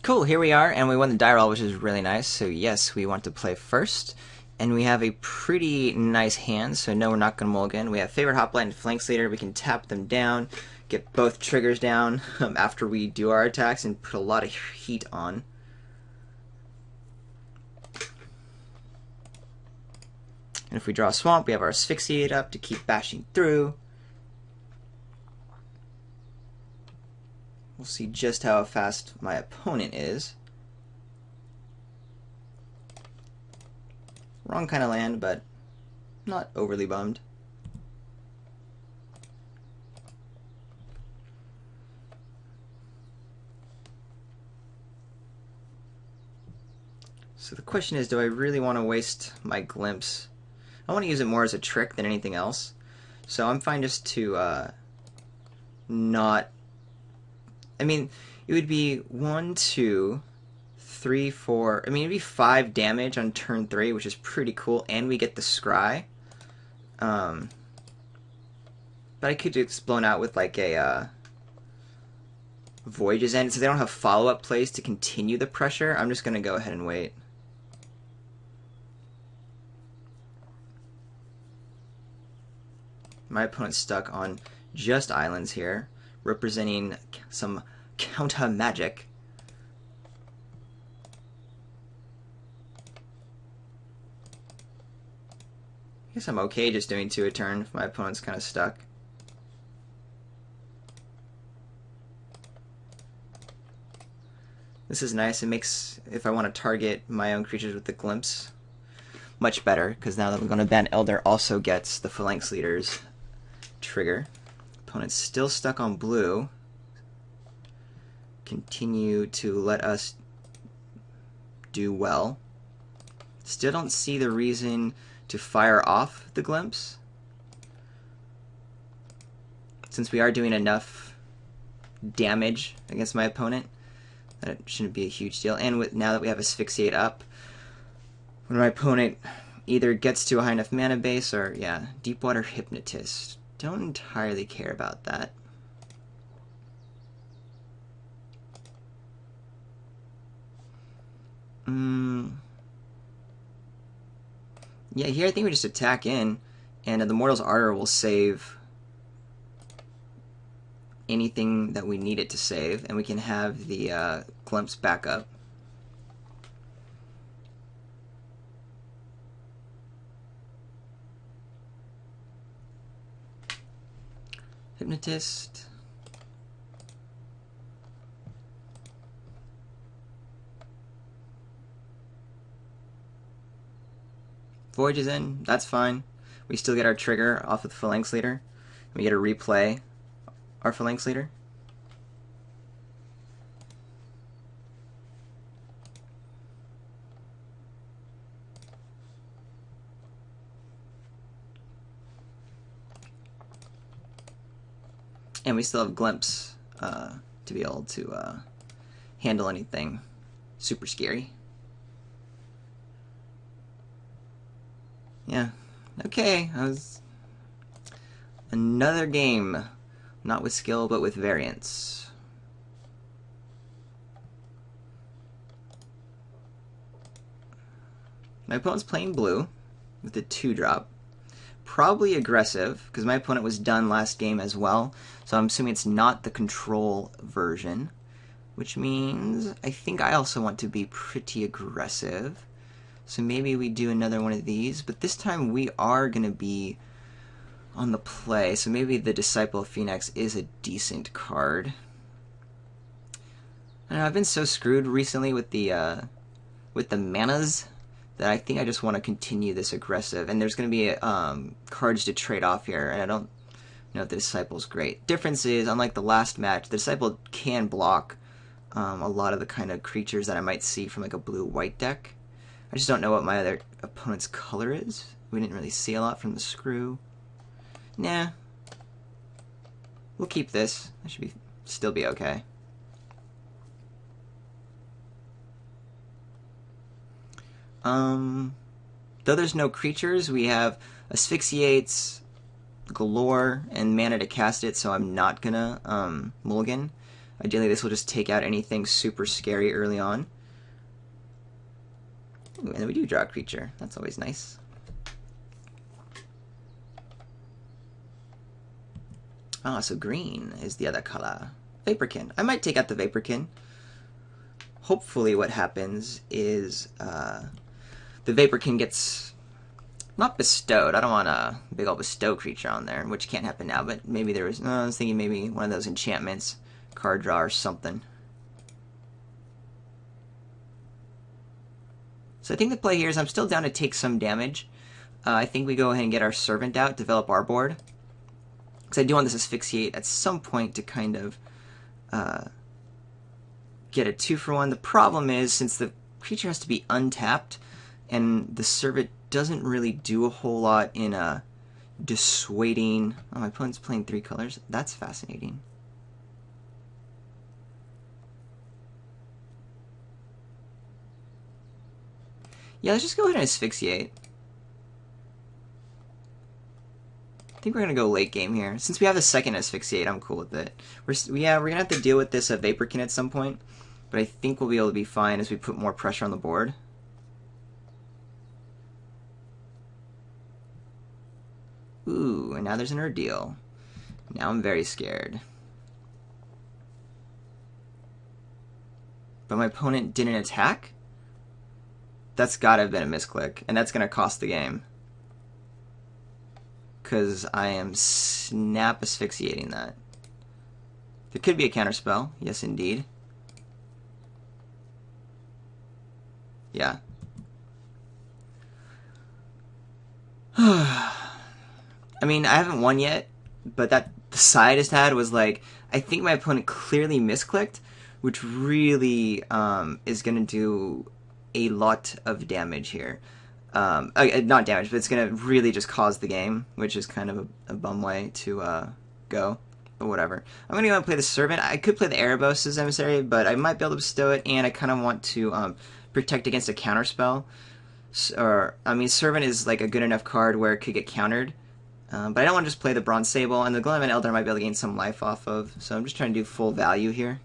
Cool, here we are, and we won the die roll, which is really nice. So yes, we want to play first, and we have a pretty nice hand. So no, we're not going to mulligan. We have favorite hoplite and flanks leader. We can tap them down, get both triggers down after we do our attacks, and put a lot of heat on. And if we draw a swamp, we have our asphyxiate up to keep bashing through. We'll see just how fast my opponent is. Wrong kind of land, but not overly bummed. So the question is, do I really want to waste my glimpse? I want to use it more as a trick than anything else. So I'm fine just to not... I mean, it would be 1, 2, 3, 4... I mean, it'd be 5 damage on turn 3, which is pretty cool, and we get the scry. But I could do this blown out with like a Voyage's End, so they don't have follow-up plays to continue the pressure. I'm just going to go ahead and wait. My opponent's stuck on just islands here, representing some counter magic. I guess I'm okay just doing 2 a turn if my opponent's kind of stuck. This is nice. It makes, if I want to target my own creatures with the glimpse, much better, because now that we're going to ban Elder also gets the Phalanx Leader's trigger. Opponent's still stuck on blue. Continue to let us do well. Still don't see the reason to fire off the glimpse, since we are doing enough damage against my opponent that it shouldn't be a huge deal. And with, now that we have Asphyxiate up, when my opponent either gets to a high enough mana base or, yeah, Deepwater Hypnotist. Don't entirely care about that. Yeah, here I think we just attack in, and the Mortal's Ardor will save anything that we need it to save, and we can have the glimpse back up. Hypnotist. Voyage's End, that's fine. We still get our trigger off of the Phalanx Leader. We get to replay our Phalanx Leader. And we still have Glimpse to be able to handle anything super scary. Yeah. Okay, that was another game. Not with skill, but with variance. My opponent's playing blue with a 2-drop. Probably aggressive, because my opponent was done last game as well, so I'm assuming it's not the control version, which means I think I also want to be pretty aggressive. So maybe we do another one of these, but this time we are going to be on the play, so maybe the Disciple of Phoenix is a decent card. I don't know, I've been so screwed recently with the manas that I think I just want to continue this aggressive. And there's going to be cards to trade off here, and I don't know if the Disciple's great. Difference is, unlike the last match, the Disciple can block a lot of the kind of creatures that I might see from like a blue-white deck. I just don't know what my other opponent's color is. We didn't really see a lot from the screw. Nah. We'll keep this. That should still be okay. Though there's no creatures, we have Asphyxiates galore and mana to cast it, so I'm not gonna mulligan. Ideally, this will just take out anything super scary early on. Ooh, and then we do draw a creature. That's always nice. Ah, so green is the other color. Vaporkin. I might take out the Vaporkin. Hopefully what happens is the Vaporkin gets not bestowed. I don't want a big old bestow creature on there, which can't happen now, but maybe there is. I was thinking maybe one of those enchantments, card draw or something. So I think the play here is I'm still down to take some damage. I think we go ahead and get our Servant out, develop our board. Because I do want this Asphyxiate at some point to kind of get a 2-for-1. The problem is, since the creature has to be untapped, and the Servant doesn't really do a whole lot in dissuading... Oh, my opponent's playing 3 colors? That's fascinating. Yeah, let's just go ahead and Asphyxiate. I think we're going to go late game here. Since we have the second Asphyxiate, I'm cool with it. We're going to have to deal with this Vaporkin at some point, but I think we'll be able to be fine as we put more pressure on the board. Ooh, and now there's an Urdeal. Now I'm very scared. But my opponent didn't attack? That's gotta have been a misclick, and that's going to cost the game. Because I am snap asphyxiating that. There could be a counterspell. Yes, indeed. Yeah. I mean, I haven't won yet, but the side I just had was like, I think my opponent clearly misclicked, which really is going to do a lot of damage here. Not damage, but it's going to really just cause the game, which is kind of a bum way to go. But whatever. I'm going to go and play the Servant. I could play the Erebos' Emissary, but I might be able to bestow it, and I kind of want to protect against a counterspell. I mean, Servant is like a good enough card where it could get countered. But I don't want to just play the Bronze Sable, and the Glenavant Elder I might be able to gain some life off of, so I'm just trying to do full value here.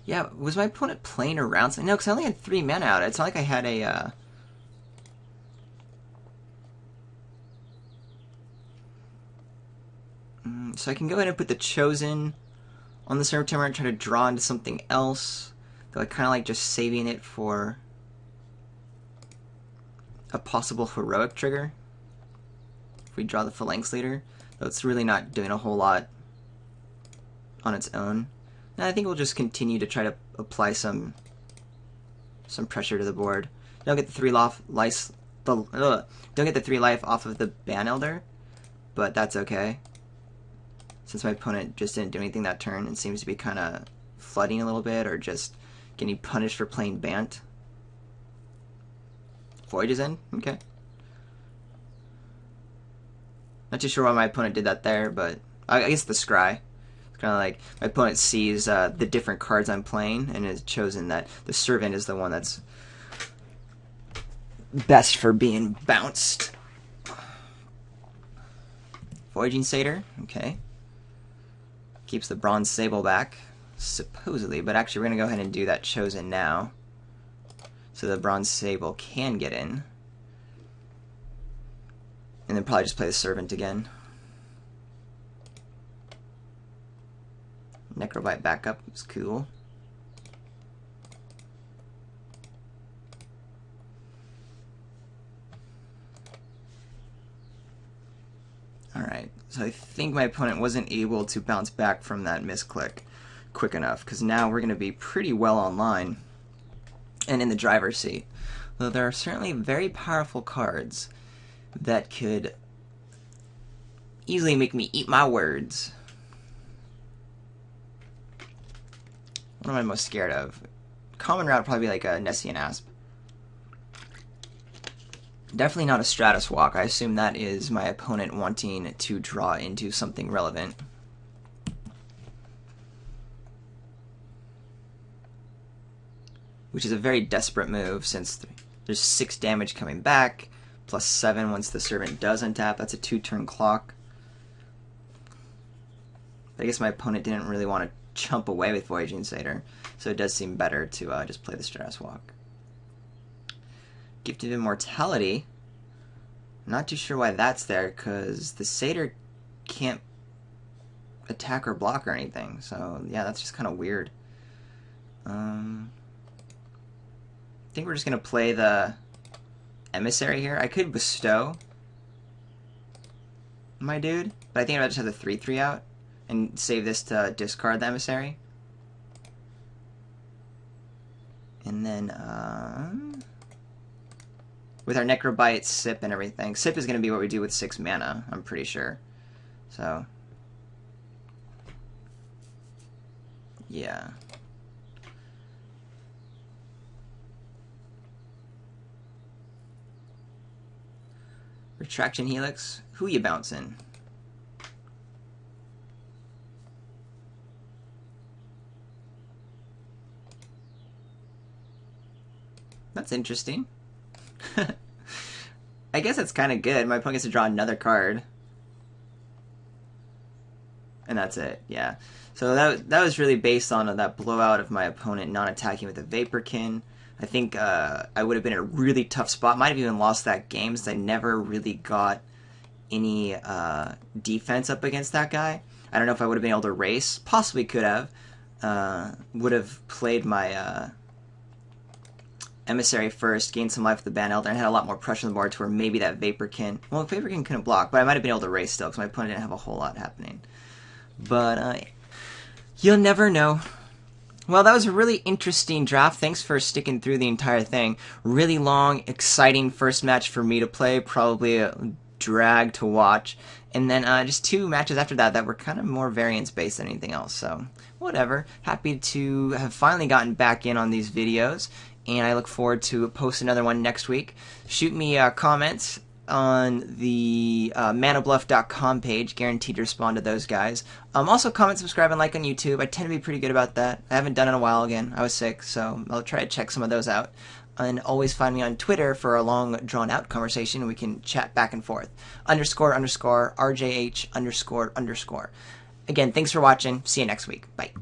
Yeah, was my opponent playing around? No, because I only had 3 mana out. It's not like I had a... So I can go ahead and put the Chosen on the Servant and try to draw into something else. Though I kind of like just saving it for a possible heroic trigger. If we draw the Phalanx Leader. Though it's really not doing a whole lot on its own. And I think we'll just continue to try to apply some pressure to the board. Don't get the 3 life. Don't get the 3 life off of the Ban Elder, but that's okay. Since my opponent just didn't do anything that turn and seems to be kind of flooding a little bit or just getting punished for playing Bant. Voyage's End? Okay. Not too sure why my opponent did that there, but I guess the Scry. Kind of like my opponent sees the different cards I'm playing and has chosen that the Servant is the one that's best for being bounced. Voyaging Satyr, okay. Keeps the Bronze Sable back, supposedly, but actually we're going to go ahead and do that Chosen now. So the Bronze Sable can get in. And then probably just play the Servant again. Necrobite backup is cool. Alright, so I think my opponent wasn't able to bounce back from that misclick quick enough, because now we're going to be pretty well online and in the driver's seat. Though there are certainly very powerful cards that could easily make me eat my words. What am I most scared of? Common route would probably be like a Nessian Asp. Definitely not a Stratus Walk. I assume that is my opponent wanting to draw into something relevant. Which is a very desperate move since there's 6 damage coming back, plus 7 once the Servant does untap. That's a 2-turn clock. But I guess my opponent didn't really want to jump away with Voyaging Satyr, so it does seem better to just play the Stratus Walk. Gift of Immortality. Not too sure why that's there, because the Satyr can't attack or block or anything. So, yeah, that's just kind of weird. I think we're just going to play the Emissary here. I could Bestow my dude, but I think I'll just have the 3/3 out and save this to discard the Emissary. And then, with our Necrobite, Sip, and everything. Sip is going to be what we do with 6 mana, I'm pretty sure. So, yeah. Retraction Helix. Who you bouncing? That's interesting. I guess that's kind of good. My opponent gets to draw another card. And that's it, yeah. So that was really based on that blowout of my opponent not attacking with a Vaporkin. I think I would have been in a really tough spot. Might have even lost that game since I never really got any defense up against that guy. I don't know if I would have been able to race. Possibly could have. Would have played my Emissary first, gained some life with the Ban Elder, and had a lot more pressure on the board to where maybe that Vaporkin... Well, Vaporkin couldn't block, but I might have been able to race still because my opponent didn't have a whole lot happening. But you'll never know. Well, that was a really interesting draft. Thanks for sticking through the entire thing. Really long, exciting first match for me to play. Probably a drag to watch. And then just 2 matches after that were kind of more variance-based than anything else. So, whatever. Happy to have finally gotten back in on these videos. And I look forward to post another one next week. Shoot me comments on the manabluff.com page. Guaranteed to respond to those guys. Also comment, subscribe, and like on YouTube. I tend to be pretty good about that. I haven't done it in a while again. I was sick, so I'll try to check some of those out. And always find me on Twitter for a long, drawn-out conversation. We can chat back and forth. __RJH___. Again, thanks for watching. See you next week. Bye.